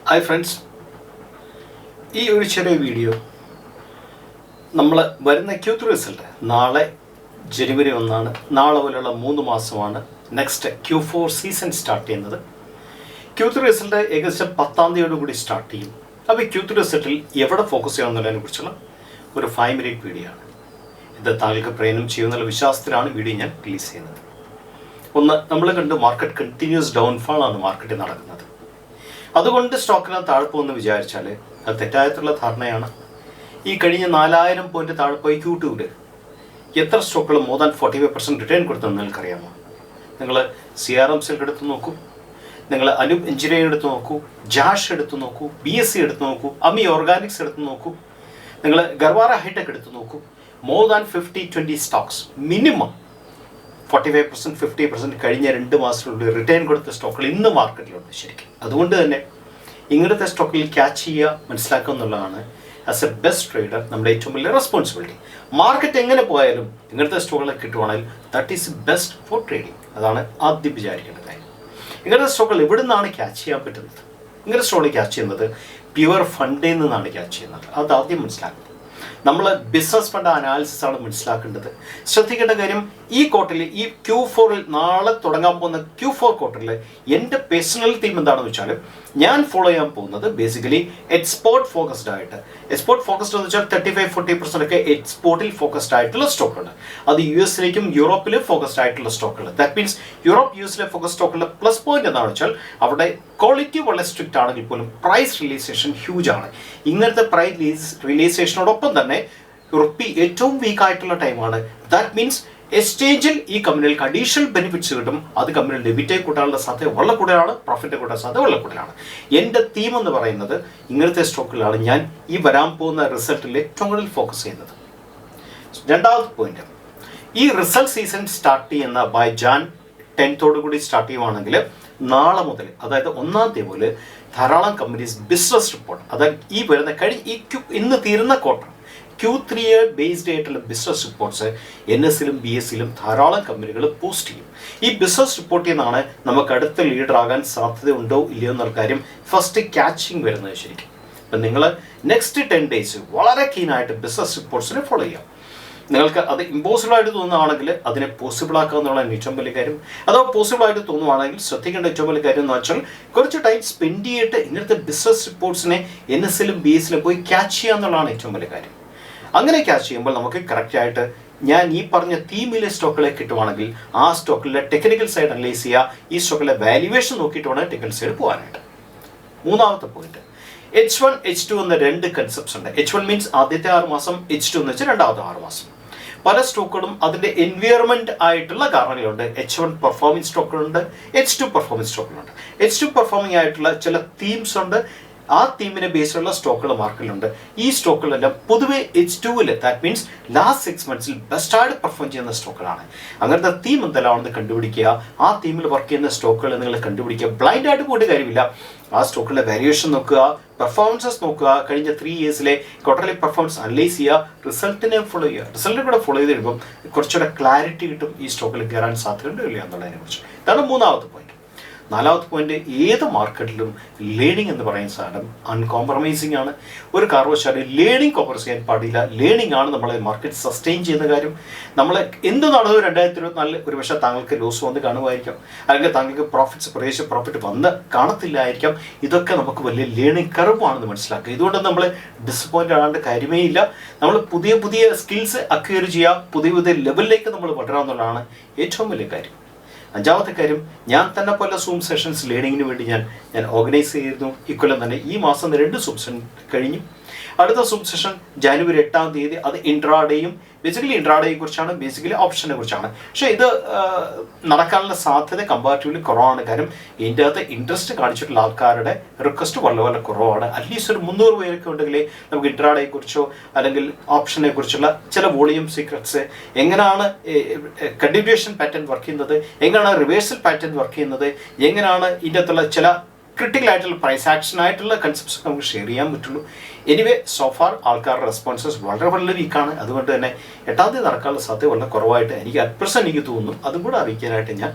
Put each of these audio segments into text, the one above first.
Hi friends, ഈ ഒരു ചെറിയ വീഡിയോ നമ്മൾ വരുന്ന Q3 റിസൾട്ട് നാളെ ജനുവരി 1 നാളെ പോലെയുള്ള 3 മാസമാണ് നെക്സ്റ്റ് Q4 സീസൺ സ്റ്റാർട്ട് ചെയ്യുന്നത്. Q3 റിസൾട്ട് ഏകദേശം 10-ാം തീയതിയോടുകൂടി സ്റ്റാർട്ട് ചെയ്യും. അപ്പോൾ ഈ Q3 റിസൾട്ടിൽ എവിടെ ഫോക്കസ് ചെയ്യാമെന്നുള്ളതിനെ കുറിച്ചുള്ള ഒരു 5 മിനിറ്റ് വീഡിയോ ആണ് ഇത്. താങ്കൾക്ക് പ്രയോജനം ചെയ്യുമെന്നുള്ള വിശ്വാസത്തിലാണ് വീഡിയോ ഞാൻ റിലീസ് ചെയ്യുന്നത്. ഒന്ന്, നമ്മൾ കണ്ട് മാർക്കറ്റ് കണ്ടിന്യൂസ് ഡൗൺഫാളാണ് മാർക്കറ്റിൽ നടക്കുന്നത്. അതുകൊണ്ട് സ്റ്റോക്കിന് താഴെ പോകുമെന്ന് വിചാരിച്ചാൽ അത് തെറ്റായിട്ടുള്ള ധാരണയാണ്. ഈ കഴിഞ്ഞ 4000 പോയിന്റ് താഴെ പോയി Q2 എത്ര സ്റ്റോക്കുകൾ മോർ ദാൻ 45% റിട്ടേൺ കൊടുത്തെന്ന് നിങ്ങൾക്കറിയാമോ? നിങ്ങൾ CRMCL എടുത്ത് നോക്കൂ, നിങ്ങൾ അനൂപ് എഞ്ചിനീയറിംഗ് എടുത്ത് നോക്കൂ, ജാഷ് എടുത്ത് നോക്കൂ, BSC എടുത്ത് നോക്കൂ, അമി ഓർഗാനിക്സ് എടുത്ത് നോക്കൂ, നിങ്ങൾ ഗർവാര ഹൈടെക് എടുത്ത് നോക്കൂ. മോർ ദാൻ 50-20 സ്റ്റോക്സ് മിനിമം 45% 50% കഴിഞ്ഞ 2 മാസത്തിനുള്ളിൽ റിട്ടേൺ കൊടുത്ത സ്റ്റോക്കുകൾ ഇന്ന് മാർക്കറ്റിലുണ്ട് ശരിക്കും. അതുകൊണ്ട് തന്നെ ഇങ്ങനത്തെ സ്റ്റോക്കിൽ ക്യാച്ച് ചെയ്യുക, മനസ്സിലാക്കുക എന്നുള്ളതാണ് ആസ് എ ബെസ്റ്റ് ട്രേഡർ നമ്മുടെ ഏറ്റവും വലിയ റെസ്പോൺസിബിലിറ്റി. മാർക്കറ്റ് എങ്ങനെ പോയാലും ഇങ്ങനത്തെ സ്റ്റോക്കുകളെ കിട്ടുവാണെങ്കിൽ that is best for trading. അതാണ് ആദ്യം വിചാരിക്കേണ്ട കാര്യം. ഇങ്ങനത്തെ സ്റ്റോക്കുകൾ എവിടെ നിന്നാണ് ക്യാച്ച് ചെയ്യാൻ പറ്റുന്നത്? ഇങ്ങനത്തെ സ്റ്റോക്കുകൾ ക്യാച്ച് ചെയ്യുന്നത് പ്യുവർ ഫണ്ടിൽ നിന്നാണ് ക്യാച്ച് ചെയ്യുന്നത്. അത് ആദ്യം മനസ്സിലാക്കുന്നത്. നമ്മൾ ബിസിനസ് ഫണ്ട് അനാലിസിസ് ആണ് മനസ്സിലാക്കേണ്ടത്. ശ്രദ്ധിക്കേണ്ട കാര്യം, ഈ ക്വാർട്ടറിൽ ഈ Q4 നാളെ തുടങ്ങാൻ പോകുന്ന Q4 ക്വാർട്ടറിൽ എൻ്റെ പേഴ്സണൽ തീം എന്താണെന്ന് വെച്ചാൽ ഞാൻ ഫോളോ ചെയ്യാൻ പോകുന്നത് ബേസിക്കലി എക്സ്പോർട്ട് ഫോക്കസ്ഡ് ആയിട്ട്. എക്സ്പോർട്ട് ഫോക്കസ്ഡ് എന്ന് വെച്ചാൽ 35-40% ഒക്കെ എക്സ്പോർട്ടിൽ ഫോക്കസ്ഡ് ആയിട്ടുള്ള സ്റ്റോക്കുകൾ. അത് US-ലേക്കും യൂറോപ്പിലും ഫോക്കസ്ഡ് ആയിട്ടുള്ള സ്റ്റോക്കുകൾ. ദാറ്റ് മീൻസ് യൂറോപ്പ് US-ലെ ഫോക്കസ് സ്റ്റോക്കുകളുടെ പ്ലസ് പോയിന്റ് എന്താണെന്ന് വെച്ചാൽ അവിടെ ക്വാളിറ്റി വളരെ സ്ട്രിക്റ്റ് ആണെങ്കിൽ പോലും പ്രൈസ് റിയലൈസേഷൻ ഹ്യൂജ് ആണ്. ഇങ്ങനത്തെ പ്രൈസ് റിയലൈസേഷനോടൊപ്പം തന്നെ റുപ്പി ഏറ്റവും വീക്ക് ആയിട്ടുള്ള ടൈമാണ്. ദാറ്റ് മീൻസ് എക്സ്ചേഞ്ചിൽ ഈ കമ്പനികൾക്ക് അഡീഷണൽ ബെനിഫിറ്റ്സ് കിട്ടും. അത് കമ്പനിയുടെ ഡെബിറ്റേ കൂട്ടാനുള്ള സാധ്യത വളരെ കൂടുതലാണ്, പ്രോഫിറ്റ് കൂട്ടാൻ സാധ്യത വളരെ കൂടുതലാണ്. എൻ്റെ തീം എന്ന് പറയുന്നത് ഇങ്ങനത്തെ സ്റ്റോക്കുകളാണ് ഞാൻ ഈ വരാൻ പോകുന്ന റിസൾട്ടിൽ ഏറ്റവും കൂടുതൽ ഫോക്കസ് ചെയ്യുന്നത്. രണ്ടാമത്തെ പോയിന്റ്, ഈ റിസൾട്ട് സീസൺ സ്റ്റാർട്ട് ചെയ്യുന്ന ബൈ Jan 10th കൂടി സ്റ്റാർട്ട് ചെയ്യുവാണെങ്കിൽ നാളെ മുതൽ, അതായത് 1-ാം തീയതി മുതൽ ധാരാളം കമ്പനീസ് ബിസിനസ് റിപ്പോർട്ട്, അതായത് ഈ വരുന്ന ഇന്ന് തീരുന്ന ക്വാർട്ടർ Q3 ബേസ്ഡ് ആയിട്ടുള്ള ബിസിനസ് റിപ്പോർട്ട്സ് NSലും BSCലും ധാരാളം കമ്പനികൾ പോസ്റ്റ് ചെയ്യും. ഈ ബിസിനസ് റിപ്പോർട്ടിൽ നിന്നാണ് നമുക്ക് അടുത്ത ലീഡർ ആകാൻ സാധ്യതയുണ്ടോ ഇല്ലയോ എന്നുള്ള കാര്യം ഫസ്റ്റ് ക്യാച്ചിങ് വരുന്നത് ശരിക്കും. അപ്പം നിങ്ങൾ നെക്സ്റ്റ് 10 days വളരെ കീനായിട്ട് ബിസിനസ് റിപ്പോർട്ട്സിനെ ഫോളോ ചെയ്യാം. നിങ്ങൾക്ക് അത് ഇമ്പോസിബിൾ ആയിട്ട് തോന്നുകയാണെങ്കിൽ അതിനെ പോസിബിൾ ആക്കുക എന്നുള്ളതാണ് ഏറ്റവും വലിയ കാര്യം. അതോ പോസിബിൾ ആയിട്ട് തോന്നുവാണെങ്കിൽ ശ്രദ്ധിക്കേണ്ട ഏറ്റവും വലിയ കാര്യം എന്ന് വെച്ചാൽ കുറച്ച് ടൈം സ്പെൻഡ് ചെയ്തിട്ട് ഇങ്ങനത്തെ ബിസിനസ് റിപ്പോർട്ട്സിനെ NSലും BSCലും പോയി ക്യാച്ച് ചെയ്യുക എന്നുള്ളതാണ് ഏറ്റവും വലിയ കാര്യം. അങ്ങനെ ക്യാച്ച് ചെയ്യുമ്പോൾ നമുക്ക് കറക്റ്റായിട്ട് ഞാൻ ഈ പറഞ്ഞ തീമിലെ സ്റ്റോക്കുകളെ കിട്ടുവാണെങ്കിൽ ആ സ്റ്റോക്കിലെ ടെക്നിക്കൽ സൈഡ് അനലൈസ് ചെയ്യുക, ഈ സ്റ്റോക്കിലെ വാല്യുവേഷൻ നോക്കിയിട്ട് വേണം ടെക്നിക്കൽ സൈഡ് പോകാനായിട്ട്. മൂന്നാമത്തെ പോയിന്റ്, H1 H2 എന്ന 2 കൺസെപ്റ്റ്സ് ഉണ്ട്. H1 മീൻസ് ആദ്യത്തെ 6 മാസം, H2 എന്ന് വെച്ചാൽ രണ്ടാമത്തെ 6 മാസം. പല സ്റ്റോക്കുകളും അതിൻ്റെ എൻവയറമെന്റ് ആയിട്ടുള്ള കാരണങ്ങളുണ്ട്. H1 പെർഫോമിംഗ് സ്റ്റോക്കുകളുണ്ട്, H2 പെർഫോമിംഗ് സ്റ്റോക്കുകളുണ്ട്. H2 പെർഫോമിംഗ് ആയിട്ടുള്ള ചില തീംസ് ഉണ്ട്. ആ തീമിനെ ബേസിലുള്ള സ്റ്റോക്കുകൾ മാർക്കറ്റിലുണ്ട്. ഈ സ്റ്റോക്കുകളെല്ലാം പൊതുവെ H2-ൽ ദാറ്റ് മീൻസ് ലാസ്റ്റ് 6 months ബെസ്റ്റായിട്ട് പെർഫോം ചെയ്യുന്ന സ്റ്റോക്കുകളാണ്. അങ്ങനത്തെ തീം എന്തെല്ലാമാണെന്ന് കണ്ടുപിടിക്കുക, ആ തീമിൽ വർക്ക് ചെയ്യുന്ന സ്റ്റോക്കുകൾ നിങ്ങൾ കണ്ടുപിടിക്കുക. ബ്ലൈൻഡ് ആയിട്ട് പോയിട്ട് കാര്യമില്ല. ആ സ്റ്റോക്കുകളുടെ വാല്യുവേഷൻ നോക്കുക, പെർഫോമൻസസ് നോക്കുക, കഴിഞ്ഞ 3 yearsലെ ക്വാർട്ടർലി പെർഫോമൻസ് അനലൈസ് ചെയ്യുക, റിസൾട്ടിനെ ഫോളോ ചെയ്യുക. റിസൾട്ടിനെ കൂടെ ഫോളോ ചെയ്ത് കഴിയുമ്പോൾ കുറച്ചുകൂടെ ക്ലാരിറ്റി കിട്ടും ഈ സ്റ്റോക്കിൽ കയറാൻ സാധ്യതയുണ്ടോ ഇല്ല എന്നുള്ളതിനെ കുറിച്ച്. ഇതാണ് മൂന്നാമത്തെ പോയിന്റ്. നാലാമത്തെ പോയിന്റ്, ഏത് മാർക്കറ്റിലും ലേണിംഗ് എന്ന് പറയുന്ന സാധനം അൺകോംപ്രമൈസിങ് ആണ്. ഒരു കാരണവശാലും ലേണിംഗ് കോംപ്രമൈസ് ചെയ്യാൻ പാടില്ല. ലേണിംഗ് ആണ് നമ്മളെ മാർക്കറ്റ് സസ്റ്റെയിൻ ചെയ്യുന്ന കാര്യം. നമ്മൾ എന്ത് നടന്നു 2024 ഒരു പക്ഷേ താങ്കൾക്ക് ലോസ് വന്ന് കാണുമായിരിക്കാം, അല്ലെങ്കിൽ താങ്കൾക്ക് പ്രോഫിറ്റ് വന്ന് കാണത്തില്ലായിരിക്കാം. ഇതൊക്കെ നമുക്ക് വലിയ ലേണിംഗ് കർവാണെന്ന് മനസ്സിലാക്കുക. ഇതുകൊണ്ട് നമ്മൾ ഡിസപ്പോയിൻ്റ് ആകേണ്ട കാര്യമേ ഇല്ല. നമ്മൾ പുതിയ സ്കിൽസ് അക്വയർ ചെയ്യുക, പുതിയ ലെവലിലേക്ക് നമ്മൾ വളരാമെന്നുള്ളതാണ് ഏറ്റവും വലിയ കാര്യം. അഞ്ചാമത്തെ കാര്യം, ഞാൻ തന്നെ പല സൂം സെഷൻസ് ലേണിങ്ങിന് വേണ്ടി ഞാൻ ഓർഗനൈസ് ചെയ്തിരുന്നു. ഇക്കൊല്ലം തന്നെ ഈ മാസം 2 സൂം സെഷൻ കഴിഞ്ഞു. അടുത്ത സൂം സെഷൻ January 8-ാം തീയതി. അത് ഇൻട്രാഡേയും ഇൻട്രാഡേയെ കുറിച്ചാണ്, ബേസിക്കലി ഓപ്ഷനെ കുറിച്ചാണ്. പക്ഷേ ഇത് നടക്കാനുള്ള സാധ്യത കമ്പാരിറ്റീവ്ലി കുറവാണ്. കാര്യം ഇതിൻ്റെ അകത്ത് ഇൻട്രസ്റ്റ് കാണിച്ചിട്ടുള്ള ആൾക്കാരുടെ റിക്വസ്റ്റ് വളരെ കുറവാണ്. അറ്റ്ലീസ്റ്റ് ഒരു 300 പേരൊക്കെ ഉണ്ടെങ്കിൽ നമുക്ക് ഇൻട്രാഡേയെ കുറിച്ചോ അല്ലെങ്കിൽ ഓപ്ഷനെ കുറിച്ചുള്ള ചില വോളിയം സീക്രട്സ്, എങ്ങനെയാണ് കണ്ടിന്യൂവേഷൻ പാറ്റേൺ വർക്ക് ചെയ്യുന്നത്, എങ്ങനെയാണ് റിവേഴ്സൽ പാറ്റേൺ വർക്ക് ചെയ്യുന്നത്, എങ്ങനെയാണ് ഇതിൻ്റെ അകത്തുള്ള ചില ക്രിട്ടിക്കൽ ആയിട്ടുള്ള പ്രൈസ് ആക്ഷൻ ആയിട്ടുള്ള കൺസെപ്റ്റ്സ് നമുക്ക് ഷെയർ ചെയ്യാൻ പറ്റുള്ളൂ. എനിവേ സോഫാർ ആൾക്കാരുടെ റെസ്പോൺസസ് വളരെ വീക്കാണ്. അതുകൊണ്ട് തന്നെ 8-ാം തീയതി നടക്കാനുള്ള സാധ്യത വളരെ കുറവായിട്ട് എനിക്ക് അറ്റ് പ്രസന്റ് എനിക്ക് തോന്നുന്നു. അതും കൂടെ അറിയിക്കാനായിട്ട് ഞാൻ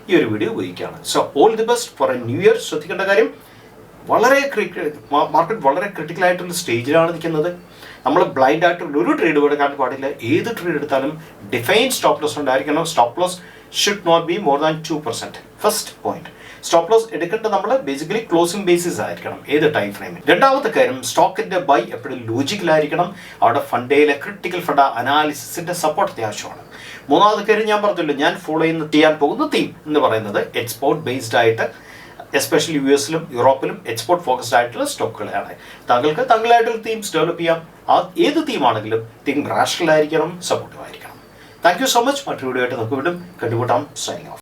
ഈ ഒരു വീഡിയോ ഉപയോഗിക്കുകയാണ്. So all the best for A new year. ശ്രദ്ധിക്കേണ്ട കാര്യം, മാർക്കറ്റ് വളരെ ക്രിട്ടിക്കലായിട്ടുള്ള സ്റ്റേജിലാണ് നിൽക്കുന്നത്. നമ്മൾ ബ്ലൈൻഡ് ആയിട്ട് ഒരു ട്രേഡ് എടുക്കാൻ പാടില്ല. ഏത് ട്രേഡ് എടുത്താലും ഡിഫൈൻ സ്റ്റോപ്പ് ലോസ് ഉണ്ടായിരിക്കണം. Stop loss should not be more than 2%. First point. Stop loss എടുക്കേണ്ടത് നമ്മൾ ബേസിക്കലി ക്ലോസിംഗ് ബേസിസ് ആയിരിക്കണം ഏത് ടൈം ഫ്രെയിമിൽ. രണ്ടാമത്തെ കാര്യം, സ്റ്റോക്കിന്റെ ബൈ എപ്പോഴും ലോജിക്കലായിരിക്കണം. അവിടെ ഫണ്ടയിലെ ക്രിട്ടിക്കൽ ഫണ്ട് അനാലിസിസിന്റെ സപ്പോർട്ട് അത്യാവശ്യമാണ്. മൂന്നാമത്തെ കാര്യം ഞാൻ പറഞ്ഞല്ലോ, ഞാൻ ഫോളോ ചെയ്യാൻ പോകുന്ന തീം എന്ന് പറയുന്നത് എക്സ്പോർട്ട് ബേസ്ഡ് ആയിട്ട്, എസ്പെഷ്യലി US-ലും യൂറോപ്പിലും എക്സ്പോർട്ട് ഫോക്കസ്ഡ് ആയിട്ടുള്ള സ്റ്റോക്കുകളാണ്. താങ്കൾക്ക് താങ്കളായിട്ടുള്ള തീംസ് ഡെവലപ്പ് ചെയ്യാം. ഏത് തീമാണെങ്കിലും തീം റാഷണൽ ആയിരിക്കണം, സപ്പോർട്ടീവ് ആയിരിക്കണം. Thank you so much. മറ്റൊരു വീഡിയോ ആയിട്ട് നമുക്ക് വീണ്ടും കണ്ടുകൂട്ടാം. Signing off.